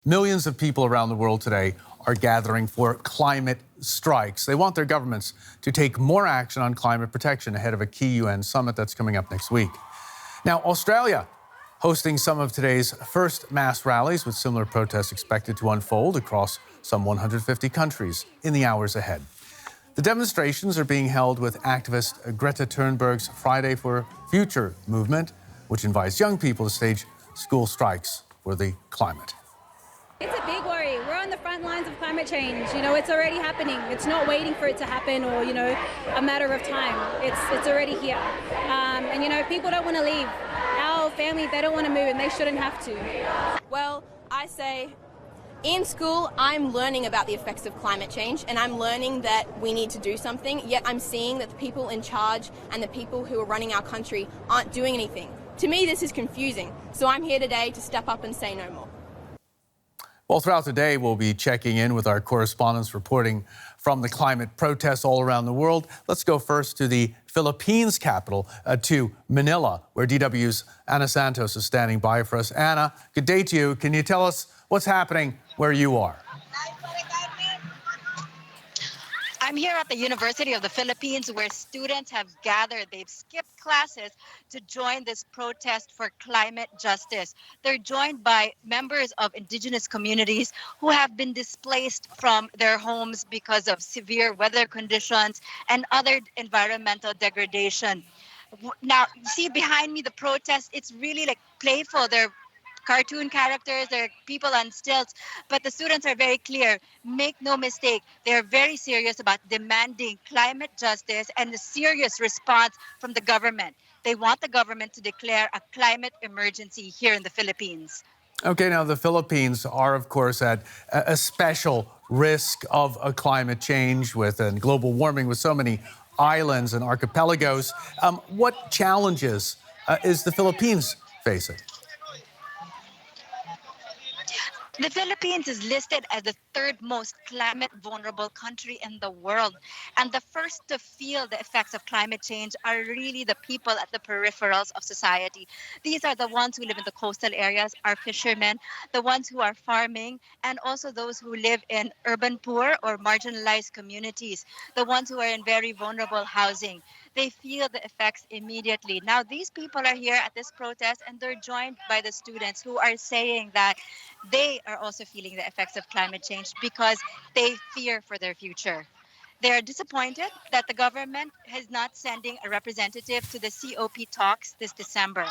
Millions of people around the world today are gathering for climate strikes. They want their governments to take more action on climate protection ahead of a key UN summit that's coming up next week. Now, Australia hosting some of today's first mass rallies, with similar protests expected to unfold across some 150 countries in the hours ahead. The demonstrations are being held with activist Greta Thunberg's Friday for Future movement, which invites young people to stage school strikes for the climate. It's a big worry. We're on the front lines of climate change. It's already happening. It's not waiting for it to happen or, a matter of time. It's already here. People don't want to leave. Our family, they don't want to move, and they shouldn't have to. Well, I say in school, I'm learning about the effects of climate change, and I'm learning that we need to do something, yet I'm seeing that the people in charge and the people who are running our country aren't doing anything. To me, this is confusing. So I'm here today to step up and say no more. Well, throughout the day, we'll be checking in with our correspondents reporting from the climate protests all around the world. Let's go first to the Philippines capital, to Manila, where DW's Ana Santos is standing by for us. Anna, good day to you. Can you tell us what's happening where you are? I'm here at the University of the Philippines, where students have gathered. They've skipped classes to join this protest for climate justice. They're joined by members of indigenous communities who have been displaced from their homes because of severe weather conditions and other environmental degradation. Now, you see behind me the protest, it's really like playful. They're cartoon characters, they're people on stilts, but the students are very clear. Make no mistake, they're very serious about demanding climate justice and a serious response from the government. They want the government to declare a climate emergency here in the Philippines. Okay, now the Philippines are, of course, at a special risk of a climate change and global warming with so many islands and archipelagos. What challenges is the Philippines facing? The Philippines is listed as the third most climate vulnerable country in the world. And the first to feel the effects of climate change are really the people at the peripherals of society. These are the ones who live in the coastal areas, our fishermen, the ones who are farming, and also those who live in urban poor or marginalized communities, the ones who are in very vulnerable housing. They feel the effects immediately. Now, these people are here at this protest, and they're joined by the students who are saying that they are also feeling the effects of climate change because they fear for their future. They are disappointed that the government is not sending a representative to the COP talks this December.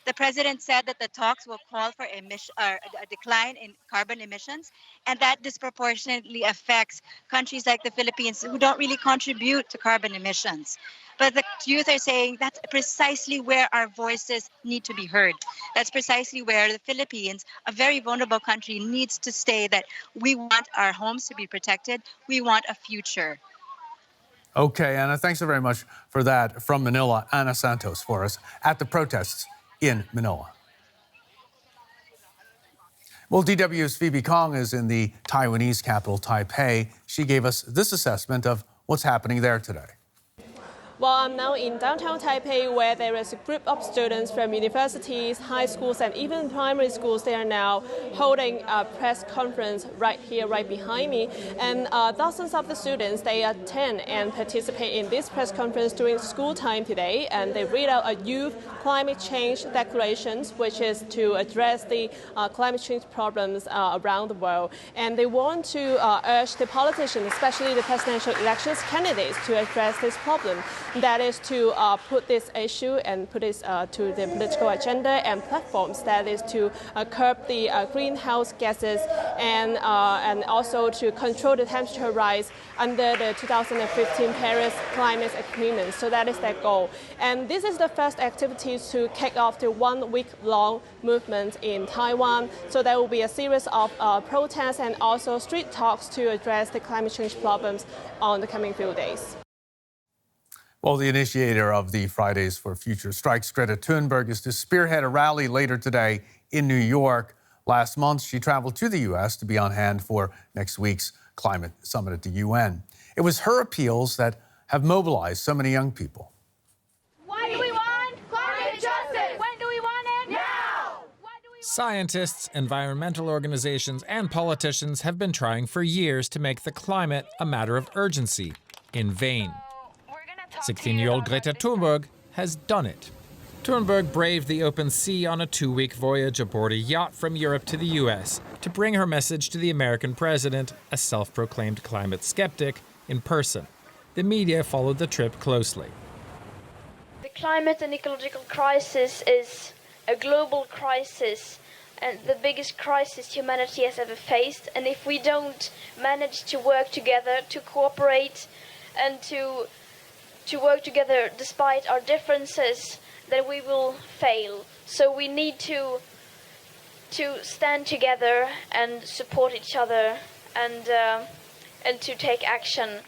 The president said that the talks will call for a decline in carbon emissions, and that disproportionately affects countries like the Philippines who don't really contribute to carbon emissions. But the youth are saying that's precisely where our voices need to be heard. That's precisely where the Philippines, a very vulnerable country, needs to stay, that we want our homes to be protected. We want a future. Okay, Anna, thanks so very much for that. From Manila, Ana Santos for us at the protests in Manila. Well, DW's Phoebe Kong is in the Taiwanese capital, Taipei. She gave us this assessment of what's happening there today. Well, I'm now in downtown Taipei, where there is a group of students from universities, high schools, and even primary schools. They are now holding a press conference right here, right behind me. And dozens of the students, they attend and participate in this press conference during school time today. And they read out a youth climate change declarations, which is to address the climate change problems around the world. And they want to urge the politicians, especially the presidential elections candidates, to address this problem. That is to put this issue and put it to the political agenda and platforms. That is to curb the greenhouse gases and also to control the temperature rise under the 2015 Paris Climate Agreement. So that is their goal. And this is the first activity to kick off the 1 week long movement in Taiwan. So there will be a series of protests and also street talks to address the climate change problems on the coming few days. Well, the initiator of the Fridays for Future strikes, Greta Thunberg, is to spearhead a rally later today in New York. Last month, she traveled to the U.S. to be on hand for next week's climate summit at the UN. It was her appeals that have mobilized so many young people. Why do we want climate justice? When do we want it? Now! Scientists, environmental organizations, and politicians have been trying for years to make the climate a matter of urgency, in vain. 16-year-old Greta Thunberg has done it. Thunberg braved the open sea on a 2-week voyage aboard a yacht from Europe to the US to bring her message to the American president, a self-proclaimed climate skeptic, in person. The media followed the trip closely. The climate and ecological crisis is a global crisis and the biggest crisis humanity has ever faced. And if we don't manage to work together, to cooperate and to work together despite our differences, then we will fail. So we need to stand together and support each other and to take action.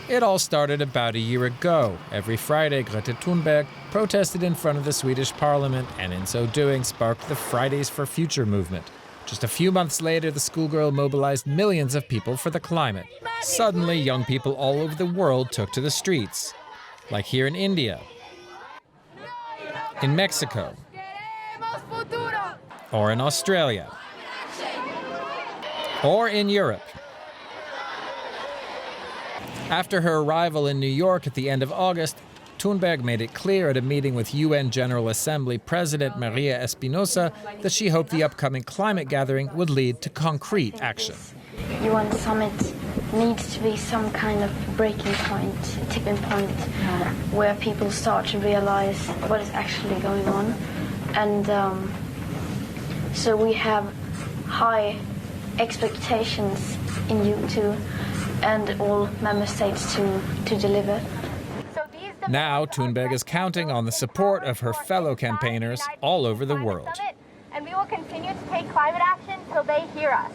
It all started about a year ago. Every Friday, Greta Thunberg protested in front of the Swedish parliament and in so doing sparked the Fridays for Future movement. Just a few months later, the schoolgirl mobilized millions of people for the climate. Suddenly, young people all over the world took to the streets, like here in India, in Mexico, or in Australia, or in Europe. After her arrival in New York at the end of August, Thunberg made it clear at a meeting with UN General Assembly President Maria Espinosa that she hoped the upcoming climate gathering would lead to concrete action. UN summit needs to be some kind of breaking point, tipping point, where people start to realize what is actually going on. And so we have high expectations in you too, and all member states to deliver. Now, Thunberg is counting on the support of her fellow campaigners all over the world. And we will continue to take climate action till they hear us.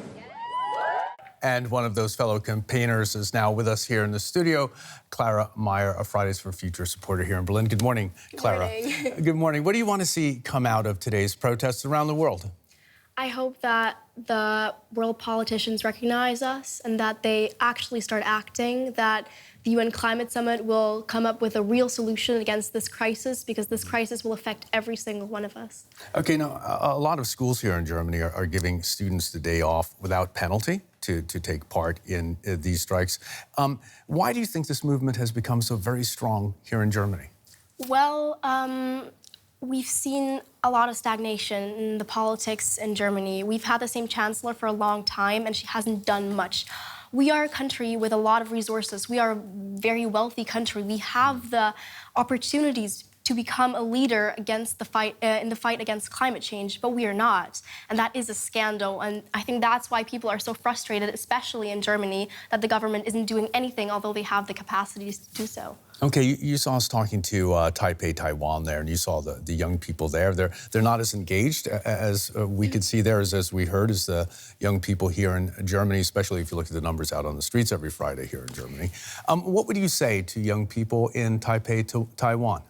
And one of those fellow campaigners is now with us here in the studio, Clara Mayer, a Fridays for Future supporter here in Berlin. Good morning, Clara. Good morning. Good morning. What do you want to see come out of today's protests around the world? I hope that the world politicians recognize us and that they actually start acting, that the UN Climate Summit will come up with a real solution against this crisis, because this crisis will affect every single one of us. Okay, now, a lot of schools here in Germany are giving students the day off without penalty to take part in these strikes. Why do you think this movement has become so very strong here in Germany? Well, we've seen a lot of stagnation in the politics in Germany. We've had the same chancellor for a long time, and she hasn't done much. We are a country with a lot of resources. We are a very wealthy country. We have the opportunities to become a leader against the fight in the fight against climate change, but we are not. And that is a scandal. And I think that's why people are so frustrated, especially in Germany, that the government isn't doing anything, although they have the capacities to do so. Okay, you saw us talking to Taipei, Taiwan there, and you saw the young people there. They're not as engaged as we could see there, as we heard, as the young people here in Germany, especially if you look at the numbers out on the streets every Friday here in Germany. What would you say to young people in Taipei, Taiwan?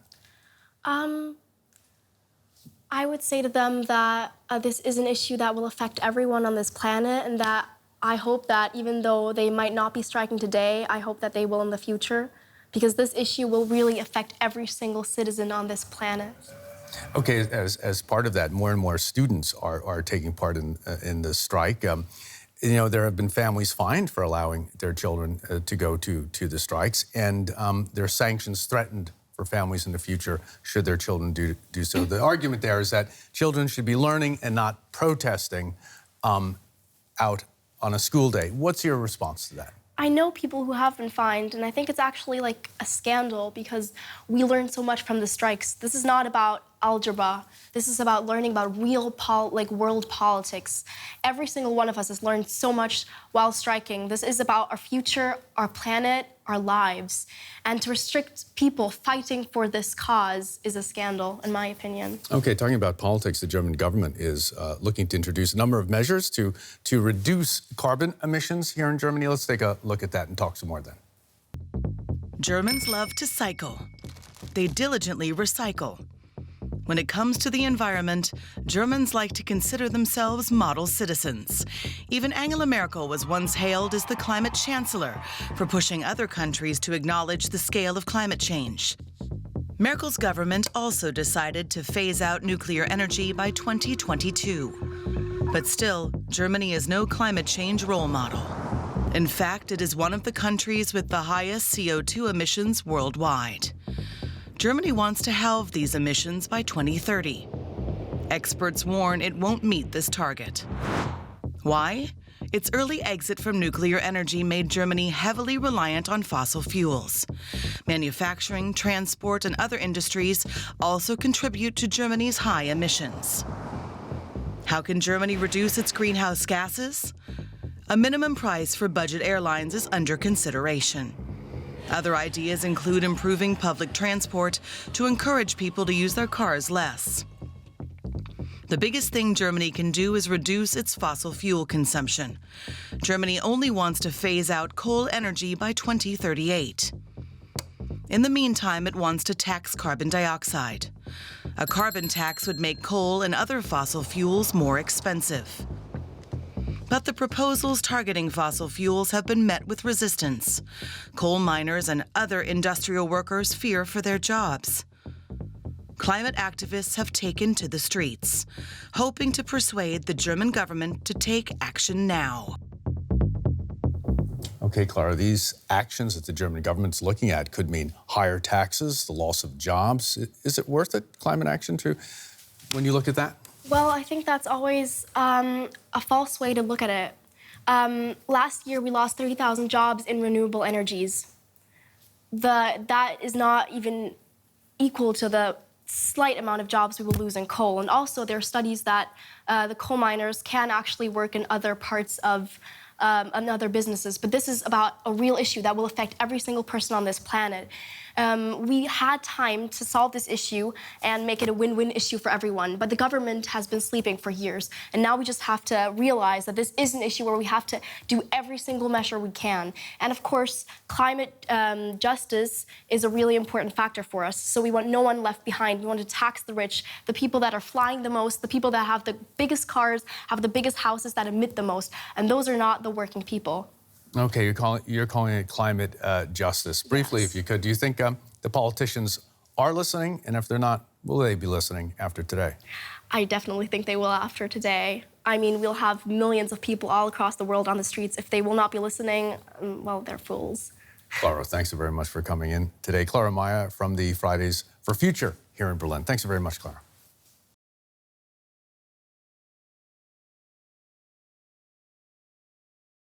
I would say to them that this is an issue that will affect everyone on this planet, and that I hope that even though they might not be striking today, I hope that they will in the future, because this issue will really affect every single citizen on this planet. Okay, as part of that, more and more students are taking part in the strike. You know, there have been families fined for allowing their children to go to the strikes, and there are sanctions threatened for families in the future should their children do so. The argument there is that children should be learning and not protesting out on a school day. What's your response to that? I know people who have been fined, and I think it's actually like a scandal, because we learn so much from the strikes. This is not about algebra. This is about learning about real world politics. Every single one of us has learned so much while striking. This is about our future, our planet, our lives. And to restrict people fighting for this cause is a scandal, in my opinion. Okay, talking about politics, the German government is looking to introduce a number of measures to reduce carbon emissions here in Germany. Let's take a look at that and talk some more then. Germans love to cycle. They diligently recycle. When it comes to the environment, Germans like to consider themselves model citizens. Even Angela Merkel was once hailed as the climate chancellor for pushing other countries to acknowledge the scale of climate change. Merkel's government also decided to phase out nuclear energy by 2022. But still, Germany is no climate change role model. In fact, it is one of the countries with the highest CO2 emissions worldwide. Germany wants to halve these emissions by 2030. Experts warn it won't meet this target. Why? Its early exit from nuclear energy made Germany heavily reliant on fossil fuels. Manufacturing, transport, and other industries also contribute to Germany's high emissions. How can Germany reduce its greenhouse gases? A minimum price for budget airlines is under consideration. Other ideas include improving public transport to encourage people to use their cars less. The biggest thing Germany can do is reduce its fossil fuel consumption. Germany only wants to phase out coal energy by 2038. In the meantime, it wants to tax carbon dioxide. A carbon tax would make coal and other fossil fuels more expensive. But the proposals targeting fossil fuels have been met with resistance. Coal miners and other industrial workers fear for their jobs. Climate activists have taken to the streets, hoping to persuade the German government to take action now. Okay, Clara, these actions that the German government's looking at could mean higher taxes, the loss of jobs. Is it worth it, climate action, when you look at that? Well, I think that's always a false way to look at it. Last year, we lost 30,000 jobs in renewable energies. That is not even equal to the slight amount of jobs we will lose in coal. And also, there are studies that the coal miners can actually work in other parts of other businesses. But this is about a real issue that will affect every single person on this planet. We had time to solve this issue and make it a win-win issue for everyone, but the government has been sleeping for years. And now we just have to realize that this is an issue where we have to do every single measure we can. And of course, climate justice is a really important factor for us. So we want no one left behind. We want to tax the rich, the people that are flying the most, the people that have the biggest cars, have the biggest houses that emit the most. And those are not the working people. Okay, you're calling it climate justice. Briefly, Yes. if you could, do you think the politicians are listening? And if they're not, will they be listening after today? I definitely think they will after today. I mean, we'll have millions of people all across the world on the streets. If they will not be listening, well, they're fools. Clara, thanks so very much for coming in today. Clara Mayer from the Fridays for Future here in Berlin. Thanks so very much, Clara.